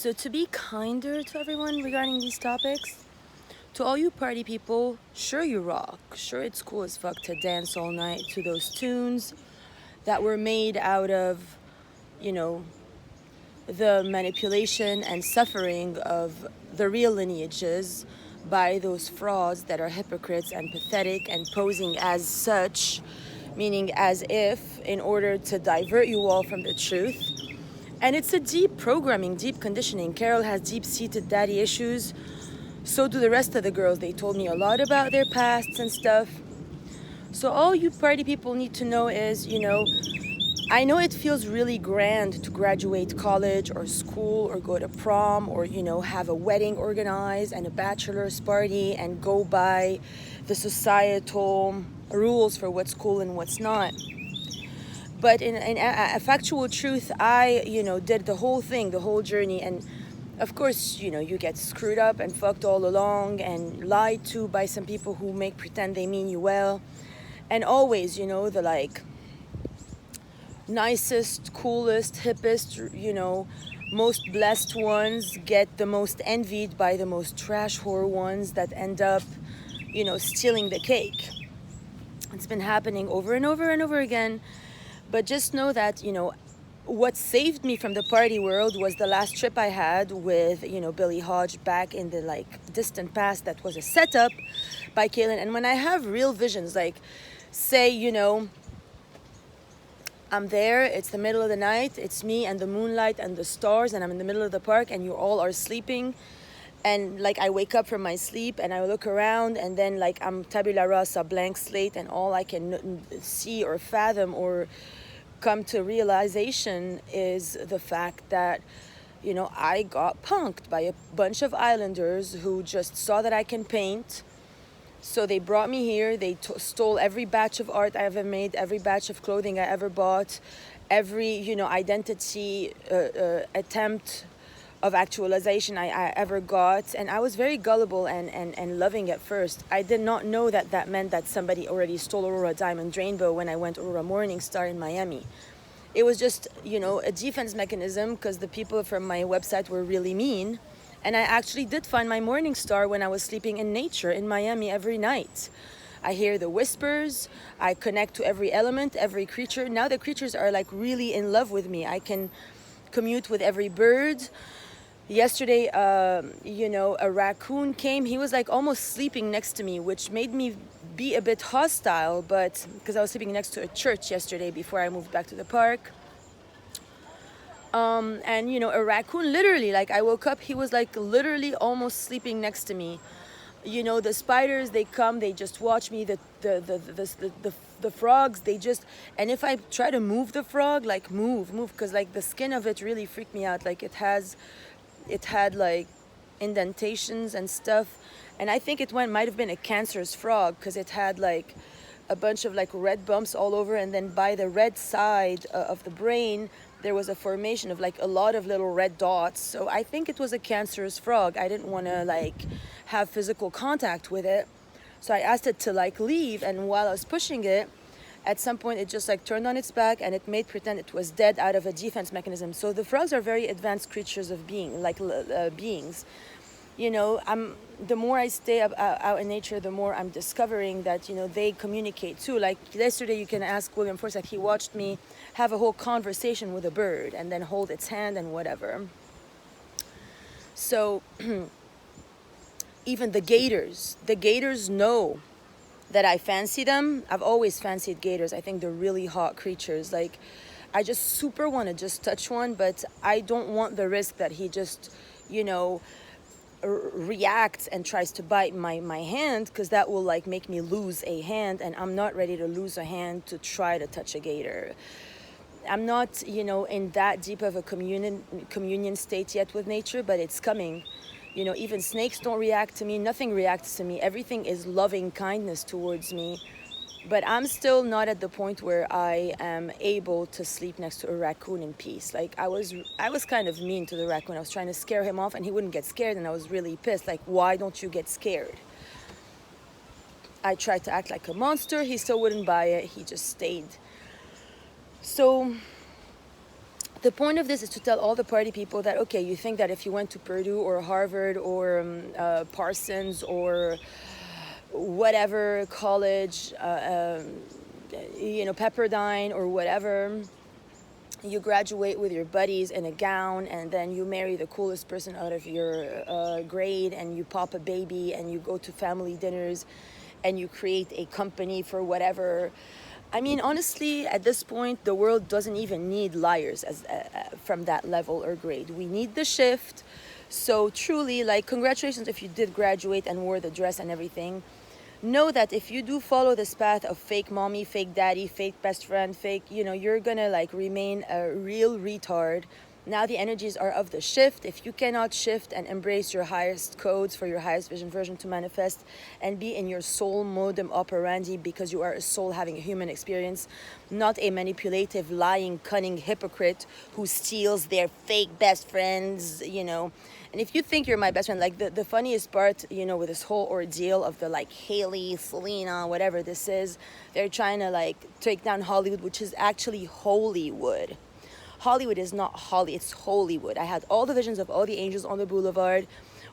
So to be kinder to everyone regarding these topics, to all you party people, sure you rock. Sure it's cool as fuck to dance all night to those tunes that were made out of, you know, the manipulation and suffering of the real lineages by those frauds that are hypocrites and pathetic and posing as such, meaning as if in order to divert you all from the truth. And it's a deep programming, deep conditioning. Carol has deep-seated daddy issues. So do the rest of the girls. They told me a lot about their pasts and stuff. So all you party people need to know is, I know it feels really grand to graduate college or school or go to prom or, have a wedding organized and a bachelor's party and go by the societal rules for what's cool and what's not. But in a factual truth, I, did the whole thing, the whole journey. And of course, you get screwed up and fucked all along and lied to by some people who make pretend they mean you well. And always, the nicest, coolest, hippest, most blessed ones get the most envied by the most trash whore ones that end up, stealing the cake. It's been happening over and over and over again. But just know that, what saved me from the party world was the last trip I had with, Billy Hodge back in the distant past that was a setup by Kaylin. And when I have real visions, say, I'm there, it's the middle of the night, it's me and the moonlight and the stars, and I'm in the middle of the park and you all are sleeping. And I wake up from my sleep and I look around and then I'm tabula rasa, blank slate, and all I can see or fathom or come to realization is the fact that, I got punked by a bunch of islanders who just saw that I can paint. So they brought me here, they stole every batch of art I ever made, every batch of clothing I ever bought, every, identity attempt of actualization I ever got. And I was very gullible and loving at first. I did not know that meant that somebody already stole Aurora Diamond Rainbow when I went Aurora Morningstar in Miami. It was just, a defense mechanism because the people from my website were really mean. And I actually did find my Morningstar when I was sleeping in nature in Miami every night. I hear the whispers, I connect to every element, every creature. Now the creatures are really in love with me. I can commute with every bird. Yesterday, a raccoon came. He was almost sleeping next to me, which made me be a bit hostile, but because I was sleeping next to a church yesterday before I moved back to the park. And a raccoon literally, I woke up, he was literally almost sleeping next to me. The spiders, they come, they just watch me. The frogs, they just, and if I try to move the frog, move, because the skin of it really freaked me out. It had indentations and stuff, and I think it might have been a cancerous frog because it had a bunch of red bumps all over, and then by the red side of the brain there was a formation of a lot of little red dots. So I think it was a cancerous frog. I didn't want to have physical contact with it, so I asked it to leave, and while I was pushing it, at some point it just turned on its back and it made pretend it was dead out of a defense mechanism. So the frogs are very advanced creatures of beings. The more I stay out in nature, the more I'm discovering that, they communicate too. Yesterday, you can ask William Forsythe, he watched me have a whole conversation with a bird and then hold its hand and whatever. So even the gators know that I fancy them. I've always fancied gators. I think they're really hot creatures. I just super want to just touch one, but I don't want the risk that he just, reacts and tries to bite my hand, because that will make me lose a hand, and I'm not ready to lose a hand to try to touch a gator. I'm not, in that deep of a communion state yet with nature, but it's coming. Even snakes don't react to me. Nothing reacts to me. Everything is loving kindness towards me. But I'm still not at the point where I am able to sleep next to a raccoon in peace. I was kind of mean to the raccoon. I was trying to scare him off and he wouldn't get scared, and I was really pissed. Why don't you get scared? I tried to act like a monster. He still wouldn't buy it. He just stayed. So The point of this is to tell all the party people that, okay, you think that if you went to Purdue or Harvard or Parsons or whatever college, Pepperdine or whatever, you graduate with your buddies in a gown, and then you marry the coolest person out of your grade, and you pop a baby, and you go to family dinners, and you create a company for whatever. I mean, honestly, at this point, the world doesn't even need liars from that level or grade. We need the shift. So truly, like, congratulations if you did graduate and wore the dress and everything. Know that if you do follow this path of fake mommy, fake daddy, fake best friend, fake, you're gonna like remain a real retard. Now the energies are of the shift. If you cannot shift and embrace your highest codes for your highest vision version to manifest and be in your soul modem operandi, because you are a soul having a human experience, not a manipulative, lying, cunning hypocrite who steals their fake best friends, And if you think you're my best friend, like the funniest part, with this whole ordeal of the like Haley, Selena, whatever this is, they're trying to like take down Hollywood, which is actually Holywood. Hollywood is not Holly, it's Holywood. I had all the visions of all the angels on the boulevard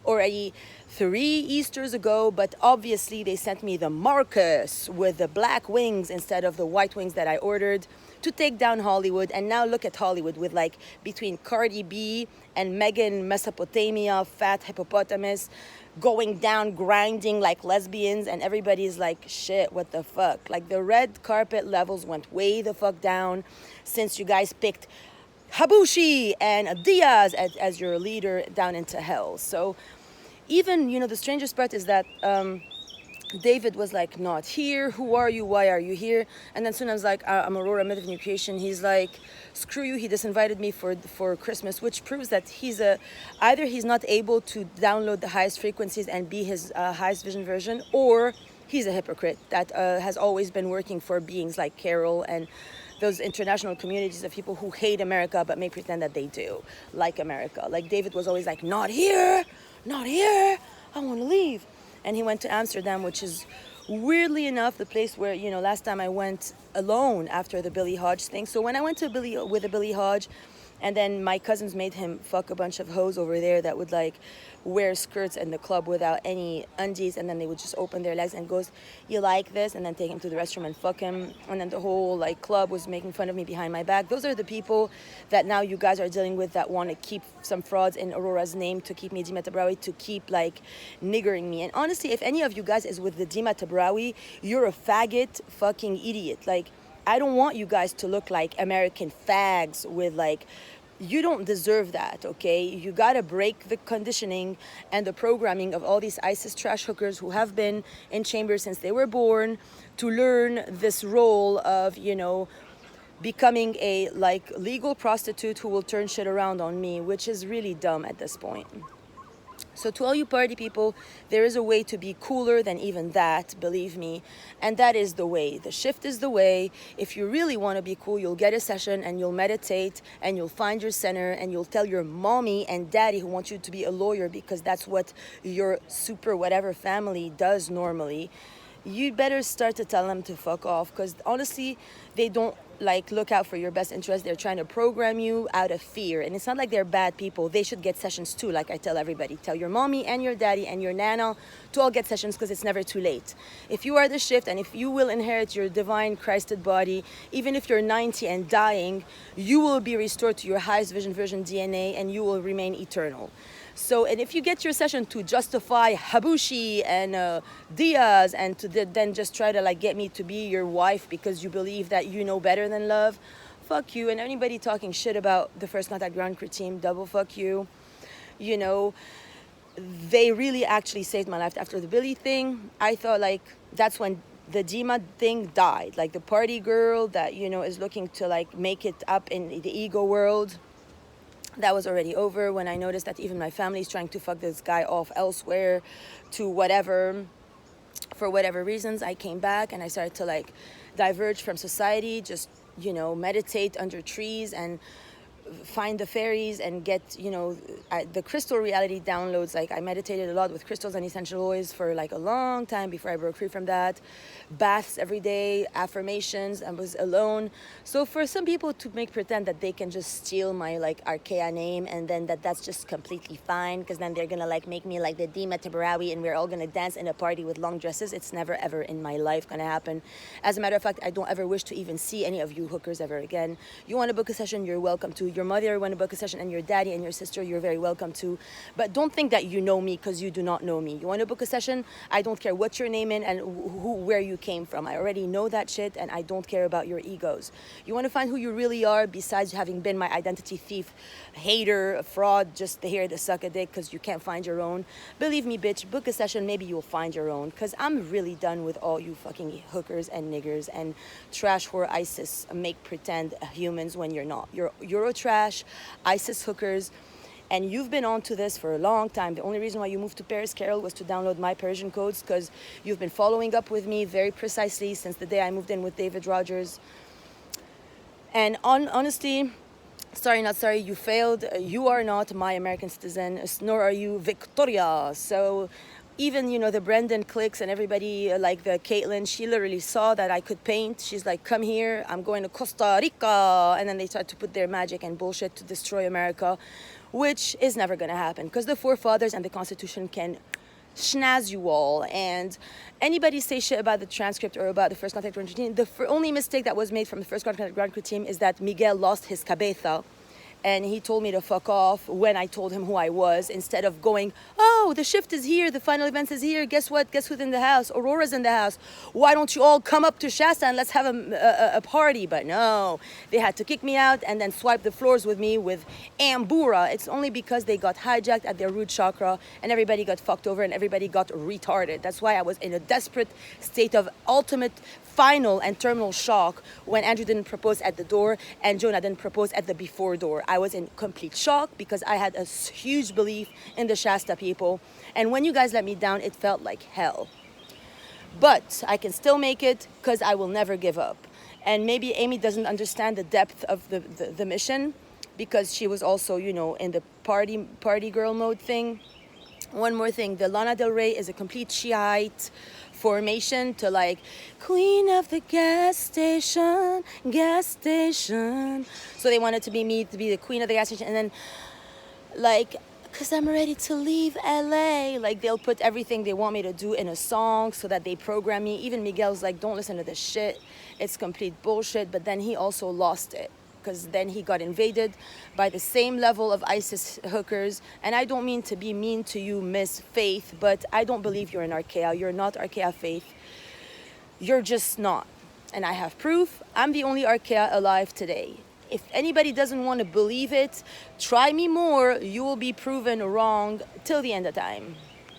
already 3 Easters ago, but obviously they sent me the Marcus with the black wings instead of the white wings that I ordered to take down Hollywood. And now look at Hollywood with like between Cardi B and Megan Mesopotamia, fat hippopotamus, going down, grinding like lesbians, and everybody's like, shit, what the fuck? Like the red carpet levels went way the fuck down since you guys picked Habushi and Diaz as your leader down into hell. So even, the strangest part is that David was like, not here. Who are you? Why are you here? And then soon I was like, I'm Aurora, Myth of New Creation. He's like, screw you. He disinvited me for Christmas, which proves that either he's not able to download the highest frequencies and be his highest vision version, or he's a hypocrite that has always been working for beings like Carol and those international communities of people who hate America but may pretend that they do like America. Like David was always like, not here, I want to leave. And he went to Amsterdam, which is weirdly enough the place where, last time I went alone after the Billy Hodge thing. So when I went to with a Billy Hodge, and then my cousins made him fuck a bunch of hoes over there that would like wear skirts in the club without any undies, and then they would just open their legs and goes, you like this? And then take him to the restroom and fuck him. And then the whole like club was making fun of me behind my back. Those are the people that now you guys are dealing with, that want to keep some frauds in Aurora's name to keep me Dima Tabrawi, to keep like niggering me. And honestly, if any of you guys is with the Dima Tabrawi, you're a faggot fucking idiot. Like, I don't want you guys to look like American fags with like, you don't deserve that, okay? You gotta break the conditioning and the programming of all these ISIS trash hookers who have been in chambers since they were born to learn this role of, becoming a like legal prostitute who will turn shit around on me, which is really dumb at this point. So to all you party people, there is a way to be cooler than even that, believe me. And that is the way. The shift is the way. If you really want to be cool, you'll get a session and you'll meditate and you'll find your center and you'll tell your mommy and daddy who want you to be a lawyer, because that's what your super whatever family does normally. You better start to tell them to fuck off, because honestly, they don't like look out for your best interest. They're trying to program you out of fear, and it's not like they're bad people. They should get sessions too, like I tell everybody. Tell your mommy and your daddy and your nana to all get sessions, because it's never too late. If you are the shift and if you will inherit your divine Christed body, even if you're 90 and dying, you will be restored to your highest vision version DNA and you will remain eternal. So, and if you get your session to justify Habushi and Diaz and to then just try to like get me to be your wife because you believe that you know better than love, fuck you. And anybody talking shit about the First Contact Ground Crew team, double fuck you. They really actually saved my life after the Billy thing. I thought like that's when the Dima thing died. Like the party girl that, is looking to like make it up in the ego world. That was already over when I noticed that even my family is trying to fuck this guy off elsewhere to whatever. For whatever reasons, I came back and I started to like diverge from society, just, meditate under trees and find the fairies and get, the crystal reality downloads. Like I meditated a lot with crystals and essential oils for like a long time before I broke free from that. Baths every day, affirmations, I was alone. So for some people to make pretend that they can just steal my like Archaea name and then that's just completely fine, because then they're gonna like make me like the Dima Tabarawi and we're all gonna dance in a party with long dresses, it's never ever in my life gonna happen. As a matter of fact, I don't ever wish to even see any of you hookers ever again. You want to book a session, you're welcome to. Your mother want to book a session, and your daddy and your sister, you're very welcome to. But don't think that you know me, because you do not know me. You want to book a session, I don't care what your name is and where you came from. I already know that shit, and I don't care about your egos. You want to find who you really are, besides having been my identity thief, hater, fraud, just here to suck a dick because you can't find your own. Believe me, bitch, book a session, maybe you'll find your own, because I'm really done with all you fucking hookers and niggers and trash whore ISIS make pretend humans when you're not. You're Euro trash, ISIS hookers, and you've been on to this for a long time. The only reason why you moved to Paris, Carol, was to download my Persian codes, because you've been following up with me very precisely since the day I moved in with David Rogers. And honestly, sorry, not sorry, you failed. You are not my American citizen, nor are you Victoria. So even, the Brendan clicks and everybody, like the Caitlin, she literally saw that I could paint. She's like, come here, I'm going to Costa Rica. And then they start to put their magic and bullshit to destroy America, which is never going to happen, because the forefathers and the Constitution can schnaz you all. And anybody say shit about the transcript or about the first contact ground team, the only mistake that was made from the first contact ground team is that Miguel lost his cabeza, and he told me to fuck off when I told him who I was, instead of going, oh, the shift is here, the final event is here, guess what, guess who's in the house, Aurora's in the house, why don't you all come up to Shasta and let's have a party? But no, they had to kick me out and then swipe the floors with me with Ambura. It's only because they got hijacked at their root chakra and everybody got fucked over and everybody got retarded. That's why I was in a desperate state of ultimate, final and terminal shock when Andrew didn't propose at the door and Jonah didn't propose at the before door. I was in complete shock because I had a huge belief in the Shasta people, and when you guys let me down, it felt like hell. But I can still make it, because I will never give up. And maybe Amy doesn't understand the depth of the mission, because she was also, in the party girl mode thing. One more thing, the Lana Del Rey is a complete Shiite formation to like queen of the gas station. So they wanted to be me to be the queen of the gas station, and then like, because I'm ready to leave LA, like they'll put everything they want me to do in a song so that they program me. Even Miguel's like, don't listen to this shit, it's complete bullshit. But then he also lost it, because then he got invaded by the same level of ISIS hookers. And I don't mean to be mean to you, Miss Faith, but I don't believe you're an Archaea. You're not Archaea Faith. You're just not. And I have proof. I'm the only Archaea alive today. If anybody doesn't want to believe it, try me more. You will be proven wrong till the end of time.